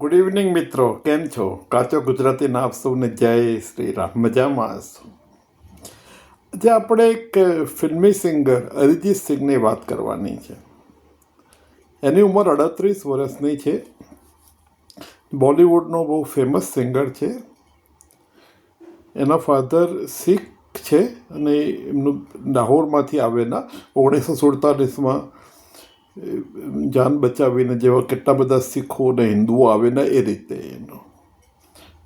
Good evening મિત્રો, કેમ છો? કાચો ગુજરાતીના આપ સૌને જય શ્રી રામ. મજામાં હશો? આજે આપણે એક ફિલ્મી સિંગર અરિજીત સિંઘની વાત કરવાની છે. એની ઉંમર 38 વર્ષની છે. બોલિવૂડનો બહુ ફેમસ સિંગર છે. એના ફાધર શીખ છે અને એમનું લાહોરમાંથી આવેલા 1947માં જાન બચાવીને જેવા કેટલા બધા શીખો અને હિન્દુઓ આવેલા એ રીતે એનો.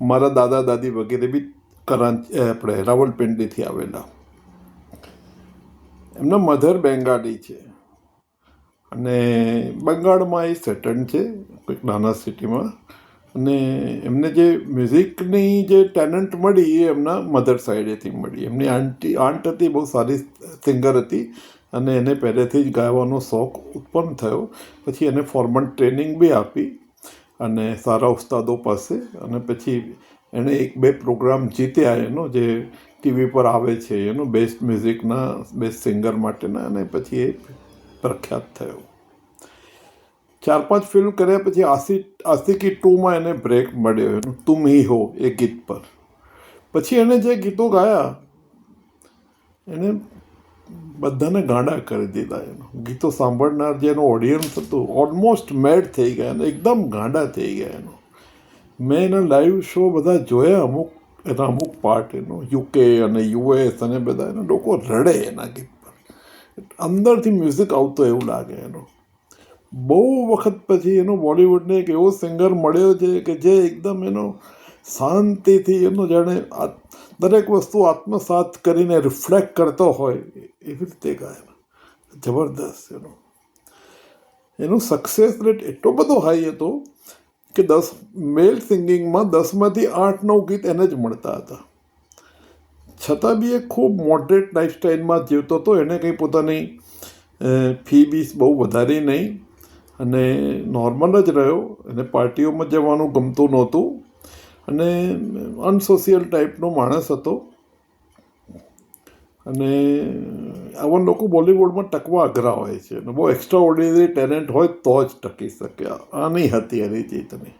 મારા દાદા દાદી વગેરે બી આપણે રાવલપિંડીથી આવેલા. એમના મધર બેંગાલી છે અને બંગાળમાં એ સેટલ છે કોઈક નાના સિટીમાં. અને એમને જે મ્યુઝિકની જે ટેલેન્ટ મળી એ એમના મધર સાઈડેથી મળી. એમની આંટ હતી, બહુ સારી સિંગર હતી અને એને પહેલેથી જ ગાવાનો શોખ ઉત્પન્ન થયો. પછી એને ફોર્મલ ટ્રેનિંગ બી આપી અને સારા ઉસ્તાદો પાસે. અને પછી એણે 1-2 પ્રોગ્રામ જીત્યા એનો, જે ટીવી પર આવે છે એનો, બેસ્ટ મ્યુઝિકના, બેસ્ટ સિંગર માટેના. અને પછી એ પ્રખ્યાત થયો. 4-5 ફિલ્મ કર્યા પછી આશિકી 2માં એને બ્રેક મળ્યો એનો તુમ હી હો એ ગીત પર. પછી એણે જે ગીતો ગાયા એને બધાને ગાંડા કરી દીધા. એનો ગીતો સાંભળનાર જે એનો ઓડિયન્સ હતું ઓલમોસ્ટ મેડ થઈ ગયા, અને એકદમ ગાંડા થઈ ગયા. એનો મેં એના લાઈવ શો બધા જોયા, અમુક પાર્ટ એનો યુકે અને યુએસ અને બધા. એના લોકો રડે એના ગીત પર, અંદરથી મ્યુઝિક આવતો એવું લાગે. એનો બહુ વખત પછી એનો બોલિવૂડને એક એવો સિંગર મળ્યો છે કે જે એકદમ એનો શાંતિથી એનો જાણે દરેક વસ્તુ આત્મસાત કરીને રિફ્લેક્ટ કરતો હોય એવી રીતે ગાય. જબરદસ્ત. એનું સક્સેસ રેટ એટલો બધો હાઈ હતો કે મેલ સિંગિંગમાં 10માંથી 8-9 ગીત એને જ મળતા હતા. છતાં બી એ ખૂબ મોડરેટ લાઈફસ્ટાઈલમાં જીવતો હતો. એને કંઈ પોતાની ફી બી બહુ વધારી નહીં અને નોર્મલ જ રહ્યો. એને પાર્ટીઓમાં જવાનું ગમતું નહોતું અને અનસોશિયલ ટાઈપનો માણસ હતો. અને આવા લોકો બોલિવૂડમાં ટકવા અઘરા હોય છે. અને બહુ એક્સ્ટ્રા ઓર્ડિનરી ટેલેન્ટ હોય તો જ ટકી શકે. આની હતી અરિજીતની.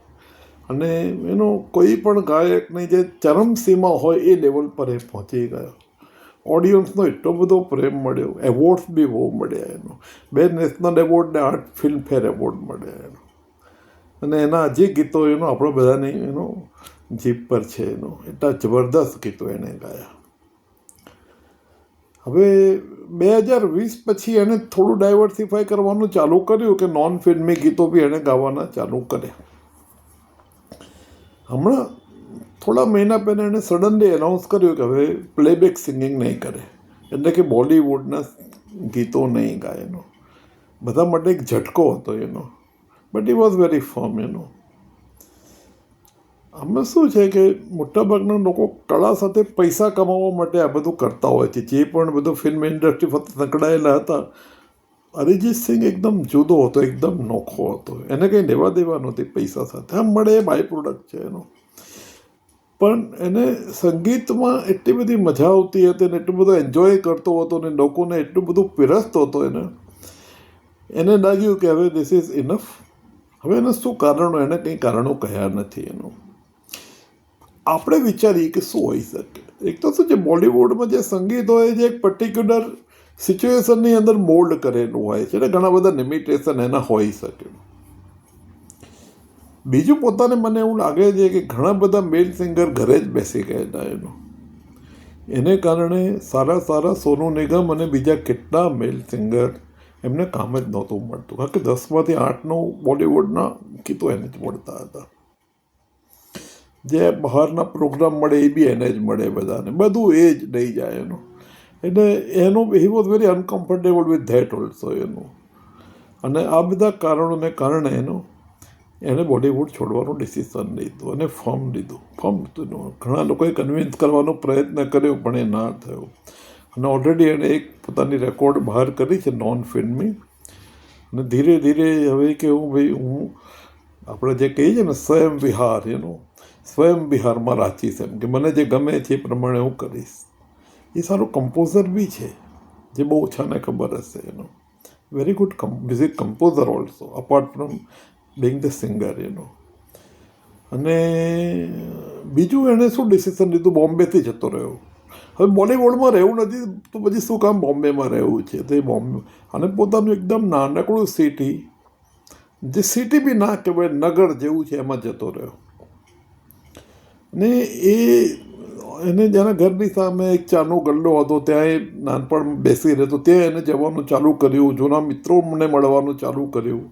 અને એનો કોઈ પણ ગાયકની જે ચરમસીમા હોય એ લેવલ પર એ પહોંચી ગયો. ઓડિયન્સનો એટલો બધો પ્રેમ મળ્યો, એવોર્ડ્સ બી બહુ મળ્યા. એનો 2 નેશનલ એવોર્ડ ને 8 ફિલ્મફેર એવોર્ડ મળ્યા. અને એના હજી ગીતો આપણે બધાની જીભ પર છે. એટલા જબરદસ્ત ગીતો એણે ગાયા. હવે 2020 પછી એણે થોડું ડાયવર્સિફાઈ કરવાનું ચાલુ કર્યું કે નોન ફિલ્મી ગીતો બી એણે ગાવાના ચાલુ કર્યા. હમણાં થોડા મહિના પહેલાં એણે સડનલી એનાઉન્સ કર્યું કે હવે પ્લેબેક સિંગિંગ નહીં કરે, એટલે કે બોલિવૂડના ગીતો નહીં ગાય. બધા માટે એક ઝટકો હતો એનો, but it was very firm. આમાં શું છે કે મોટાભાગના લોકો કળા સાથે પૈસા કમાવા માટે આ બધું કરતા હોય છે. જે પણ બધું ફિલ્મ ઇન્ડસ્ટ્રી ફક્ત સંકળાયેલા હતા, અરિજીત સિંઘ એકદમ જુદો હતો, એકદમ નોખો હતો. એને કંઈ લેવા દેવા નહોતી પૈસા સાથે. આમ મળે એ બાય પ્રોડક્ટ છે એનો. પણ એને સંગીતમાં એટલી બધી મજા આવતી હતી ને એટલું બધું એન્જોય કરતો હતો ને લોકોને એટલું બધું પીરસતો હતો. એને લાગ્યું કે હવે ધીસ ઇઝ ઇનફ. હવે એને શું કારણો, એને કંઈ કારણો કહ્યા નથી. આપણે વિચારીએ કે શું હોઈ શકે. એક તો શું છે, બોલિવૂડમાં જે સંગીત હોય જે એક પર્ટિક્યુલર સિચ્યુએશનની અંદર મોલ્ડ કરેલું હોય છે એટલે ઘણા બધા લિમિટેશન એના હોઈ શકે. બીજું, પોતાને મને એવું લાગે છે કે ઘણા બધા મેલ સિંગર ઘરે જ બેસી ગયેલા. એને કારણે સારા સોનુ નિગમ અને બીજા કેટલા મેલ સિંગર એમને કામ જ નહોતું મળતું. કારણ કે 10માંથી 8-9 બોલિવૂડના ગીતો એને જ મળતા હતા. જે બહારના પ્રોગ્રામ મળે એ બી એને જ મળે બધાને, બધું એ જ લઈ જાય. એટલે he was very uncomfortable with that also. અને આ બધા કારણોને કારણે એને બોલિવૂડ છોડવાનું ડિસિઝન લીધું અને ફોર્મ લીધું. ઘણા લોકોએ કન્વિન્સ કરવાનો પ્રયત્ન કર્યો પણ એ ના થયો. અને ઓલરેડી એણે એક પોતાની રેકોર્ડ બહાર કરી છે નોન ફિલ્મી. અને ધીરે ધીરે હવે કે હું આપણે જે કહીએ છીએ ને સ્વયં વિહાર, સ્વયં વિહારમાં રાચીશ, એમ કે મને જે ગમે છે એ પ્રમાણે હું કરીશ. એ સારો કમ્પોઝર બી છે, જે બહુ ઓછાને ખબર હશે. Very good music composer also, apart from being the singer. અને બીજું એણે શું ડિસિઝન લીધું, બોમ્બેથી જતો રહ્યો. હવે બોલિવૂડમાં રહેવું નથી તો પછી શું કામ બોમ્બેમાં રહેવું છે, તો એ બોમ્બે અને પોતાનું એકદમ નાનકડું સિટી, જે સિટી બી ના કહેવાય, નગર જેવું છે, એમાં જતો રહ્યો. ને એને જેના ઘરની સામે એક ચાનો ગલ્લો હતો, ત્યાં એ નાનપણ બેસી રહેતો, ત્યાં એને જવાનું ચાલુ કર્યું, જૂના મિત્રોને મળવાનું ચાલુ કર્યું.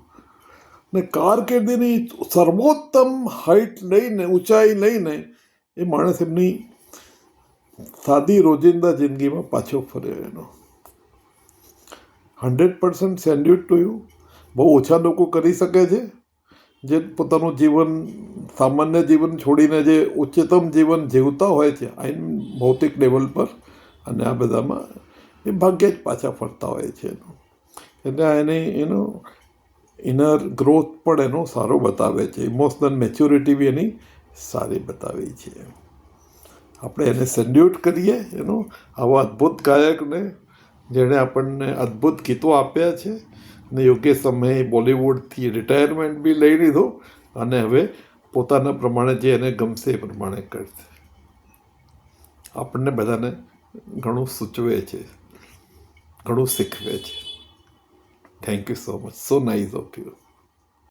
ને કારકિર્દીની સર્વોત્તમ હાઈટ લઈને, ઊંચાઈ લઈને એ માણસ એમની સાદી રોજિંદા જિંદગીમાં પાછો ફર્યો. એનો 100% સેલ્યુટ ટુ યુ. બહુ ઓછા લોકો કરી શકે છે જે પોતાનું જીવન, સામાન્ય જીવન છોડીને જે ઉચ્ચતમ જીવન જીવતા હોય છે ભૌતિક લેવલ પર, અને આ બધામાં એ ભાગ્યે જ પાછા ફરતા હોય છે. એટલે એનો ઇનર ગ્રોથ પણ એનો સારો બતાવે છે, ઇમોશનલ મેચ્યોરિટી બી એની સારી બતાવી છે. આપણે એને સેલ્યુટ કરીએ, આવા અદ્ભુત ગાયકને, જેણે આપણને અદ્ભુત ગીતો આપ્યા છે, અને યોગ્ય સમયે બોલિવૂડથી રિટાયરમેન્ટ બી લઈ લીધો, અને હવે પોતાના પ્રમાણે જે એને ગમશે એ પ્રમાણે કરશે. આપણને બધાને ઘણું સૂચવે છે, ઘણું શીખવે છે. Thank you so much. So nice of you.